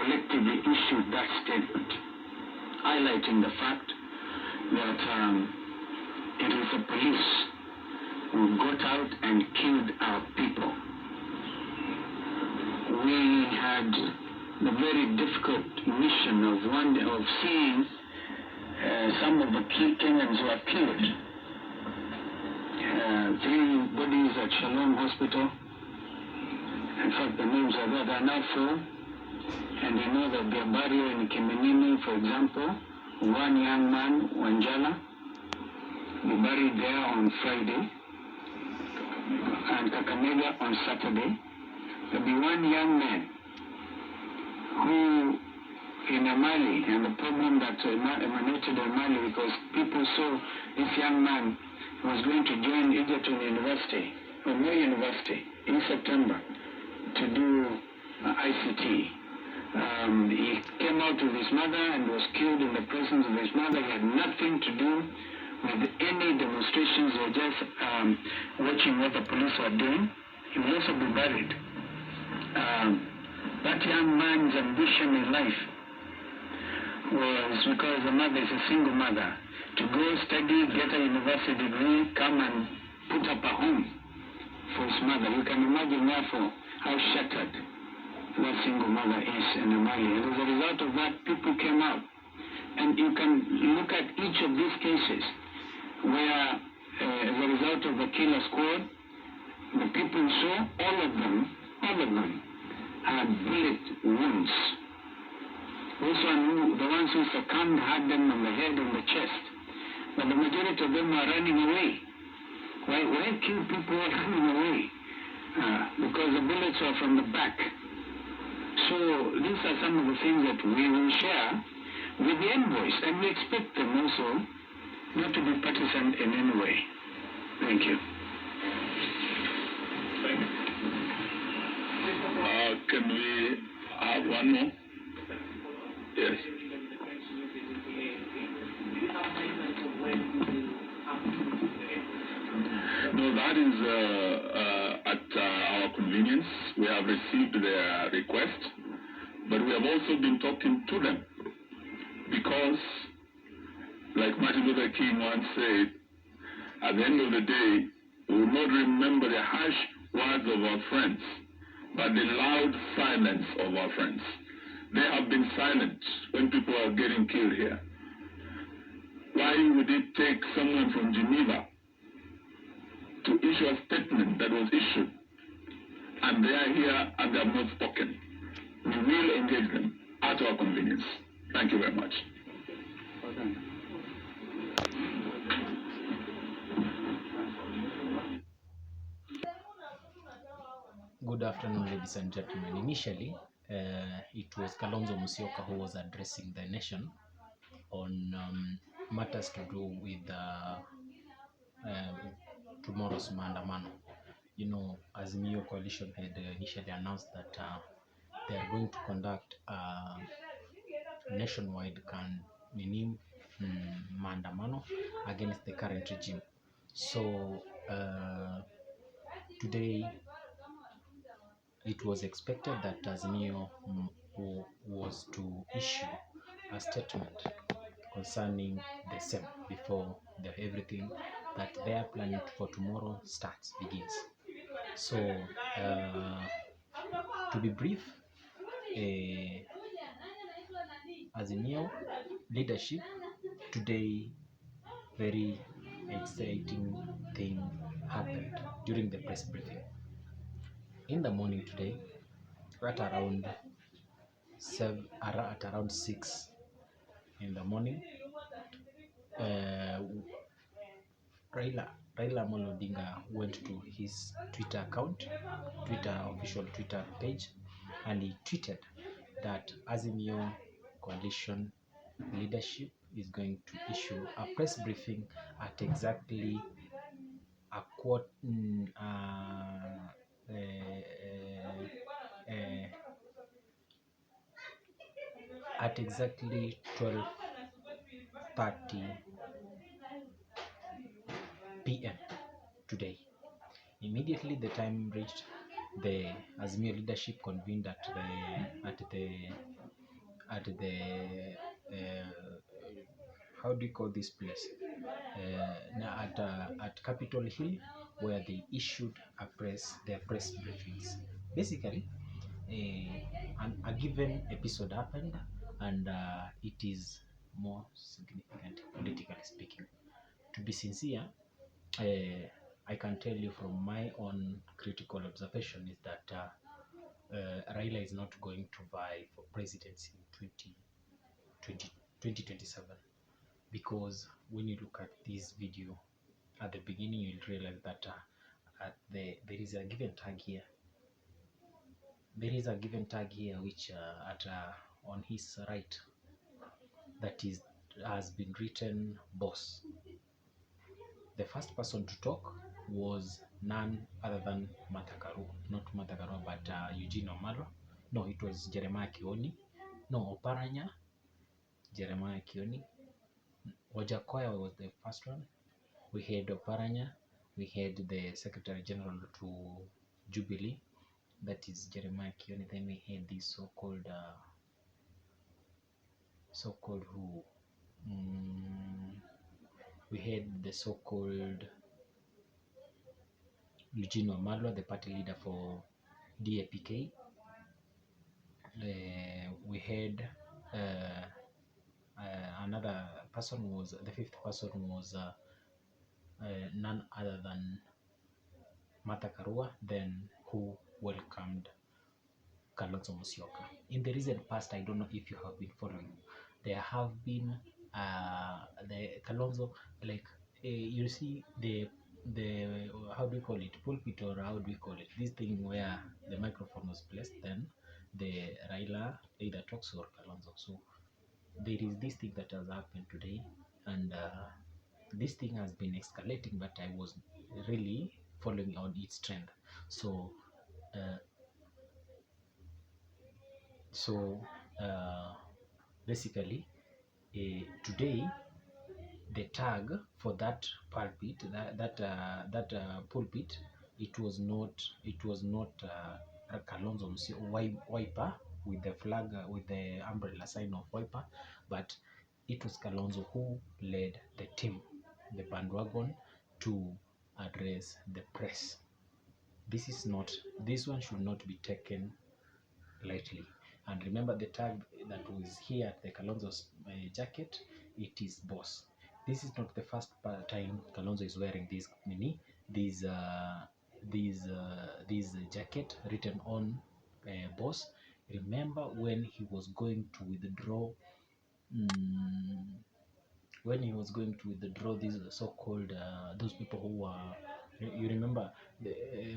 collectively issued that statement, highlighting the fact that it is the police who got out and killed our people. We had the very difficult mission of seeing some of the key Kenyans who are killed. 3 bodies at Shalom Hospital. In fact, the names are there. There are now 4. And you know that their burial in Kiminini, for example, one young man, Wanjala, we buried there on Friday, and Kakamega on Saturday. There'll be one young man who in Mali, and the problem that emanated in Mali because people saw this young man was going to join Egerton University, or no university, in September to do ICT. He came out with his mother and was killed in the presence of his mother. He had nothing to do with any demonstrations. They were just watching what the police were doing. He will also be buried. That young man's ambition in life was, because the mother is a single mother, to go study, get a university degree, come and put up a home for his mother. You can imagine therefore how shattered that single mother is in Mali. And as a result of that, people came out. And you can look at each of these cases where as a result of the killer squad, the people saw all of them had bullet wounds. Those the ones who succumbed had them on the head and the chest. But the majority of them are running away. Why kill people who are running away? Because the bullets are from the back. So these are some of the things that we will share with the envoys, and we expect them also not to be partisan in any way. Thank you. Thank you. Can we have one more? Yes. No, that is at our convenience. We have received their request, but we have also been talking to them because, like Martin Luther King once said, at the end of the day, we will not remember the harsh words of our friends, but the loud silence of our friends. They have been silent when people are getting killed here. Why would it take someone from Geneva to issue a statement that was issued, and they are here and they have not spoken? We will engage them at our convenience. Thank you very much. Good afternoon, ladies and gentlemen. Initially, it was Kalonzo Musyoka who was addressing the nation on matters to do with tomorrow's maandamano. You know, Azimio coalition had initially announced that they are going to conduct a nationwide maandamano against the current regime. So today it was expected that Azimio was to issue a statement concerning the same before everything that they are planning for tomorrow begins. So to be brief, Azimio leadership today, very exciting thing happened during the press briefing. In the morning today, at around 6 in the morning, Raila Amolo Odinga went to his Twitter official Twitter page, and he tweeted that Azimio coalition leadership is going to issue a press briefing at exactly 12:30 p.m. today. Immediately the time reached, the Azimio leadership convened at the at the how do you call this place? At Capitol Hill, where they issued their press briefings. Basically, a given episode happened, and it is more significant politically speaking. To be sincere, I can tell you from my own critical observation is that RAILA is not going to vie for presidency in 2027, because when you look at this video at the beginning, you'll realize that there is a given tag here. There is a given tag here which on his right, that is has been written boss. The first person to talk was none other than Martha Karua, not Martha Karua, but Eugene Wamalwa. No, it was Jeremiah Kioni. No, Oparanya, Jeremiah Kioni. Wajakoya was the first one. We had Oparanya. We had the Secretary General to Jubilee, that is Jeremiah Kioni. Then we had this so-called who? We had the so-called Eugene Wamalwa, the party leader for DAPK. We had another person, was the fifth person was none other than Martha Karua, then who welcomed Kalonzo Musyoka. In the recent past, I don't know if you have been following, there have been the Kalonzo, like you see the how do you call it, pulpit, or how do you call it, this thing where the microphone was placed, then the RAILA either talks or Kalonzo. So there is this thing that has happened today, and this thing has been escalating, but I was really following on its trend. So basically today the tag for that pulpit, that pulpit, it was not Kalonzo Wiper with the flag, with the umbrella sign of Wiper, but it was Kalonzo who led the team, the bandwagon, to address the press. This one should not be taken lightly. And remember, the tag that was here at the Kalonzo's jacket, it is boss. This is not the first time Kalonzo is wearing this jacket written on boss. Remember when he was going to withdraw these so-called those people who were, you remember,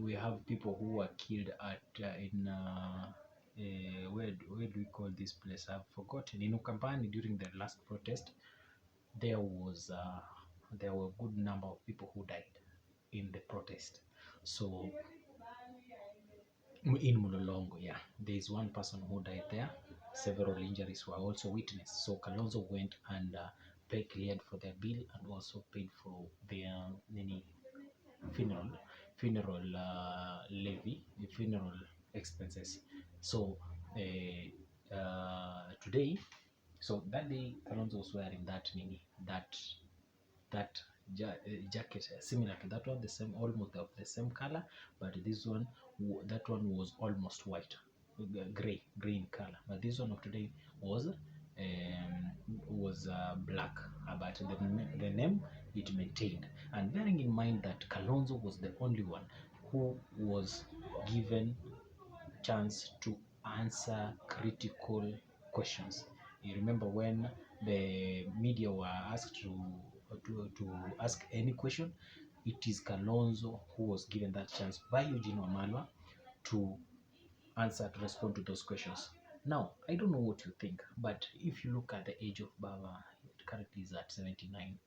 we have people who were killed at where do we call this place? I've forgotten. In Ukambani, during the last protest, there were a good number of people who died in the protest. So in Mulolongo, yeah, there is one person who died there. Several injuries were also witnessed. So Kalonzo went and cleared for their bill, and also paid for their funeral levy, funeral expenses. So today, so that day, Kalonzo was wearing that jacket similar to that one, the same, almost of the same color, but this one, that one was almost white, gray in color, but this one of today was black, but the name it maintained. And bearing in mind that Kalonzo was the only one who was given chance to answer critical questions. You remember when the media were asked to ask any question, it is Kalonzo who was given that chance by Eugene Wamalwa to respond to those questions. Now, I don't know what you think, but if you look at the age of Baba, it currently is at 79.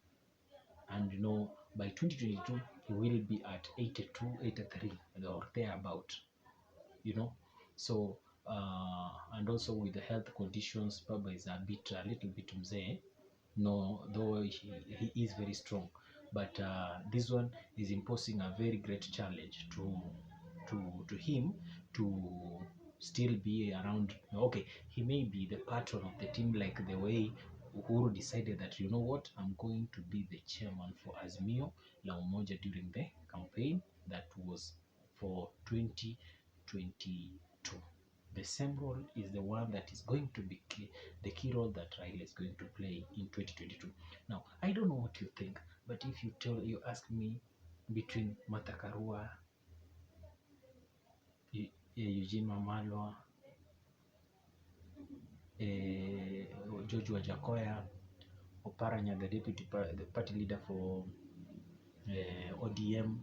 And by 2022, he will be at 82, 83, or thereabout. So and also with the health conditions, Baba is a little bit mzee. No, though he is very strong, but this one is imposing a very great challenge to him to still be around. Okay, he may be the patron of the team, like the way Uhuru decided that, you know what, I'm going to be the chairman for Azimio la Umoja during the campaign that was for 2022. The same role is the one that is going to be the key role that Raila is going to play in 2022. Now, I don't know what you think, but if you ask me, between Martha Karua, Eugene Wamalwa, George Wajakoya, Oparanya, the party leader for ODM,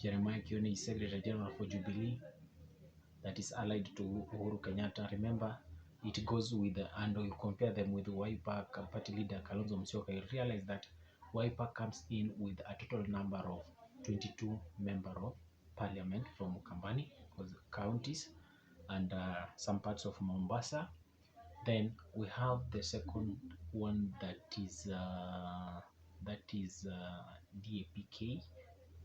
Jeremiah Kioni is Secretary General for Jubilee, that is allied to Uhuru Kenyatta. Remember, it goes with, and you compare them with Wiper party leader Kalonzo Musyoka, you realize that Wiper comes in with a total number of 22 members of parliament from Kambani counties and some parts of Mombasa. Then we have the second one, that is DAPK,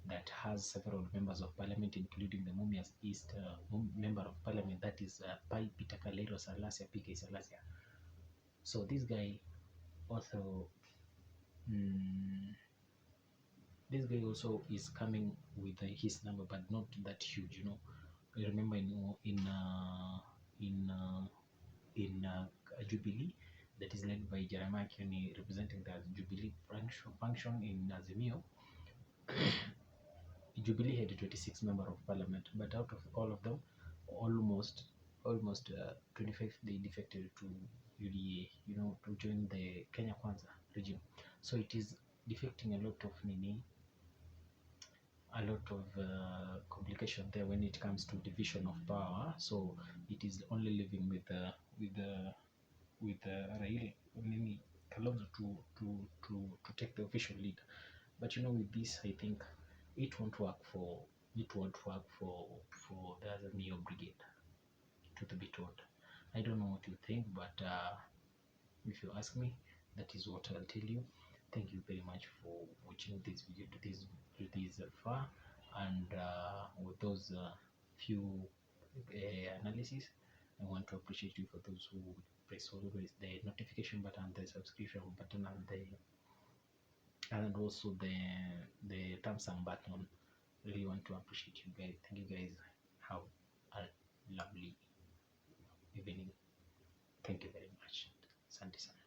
that has several members of parliament, including the Mumias East member of parliament, that is Peter Kalero Salasia, PK Salasia. So this guy also, is coming with his number, but not that huge. You remember in Jubilee, that is led by Jeremiah Kioni, representing the Jubilee function in Azimio. Jubilee had 26 members of parliament, but out of all of them, almost 25 they defected to UDA, to join the Kenya Kwanza regime. So it is defecting a lot of complication there when it comes to division of power. So it is only living with Raila Kalonzo to take the official lead. But with this, I think it won't work for the Azimio brigade, to be told. I don't know what you think, but if you ask me, that is what I'll tell you. Thank you very much for watching this video to this far, and with those few analysis, I want to appreciate you for those who press always the notification button, the subscription button, and also the thumbs up button. Really want to appreciate you guys. Thank you guys. Have a lovely evening. Thank you very much. Asante sana.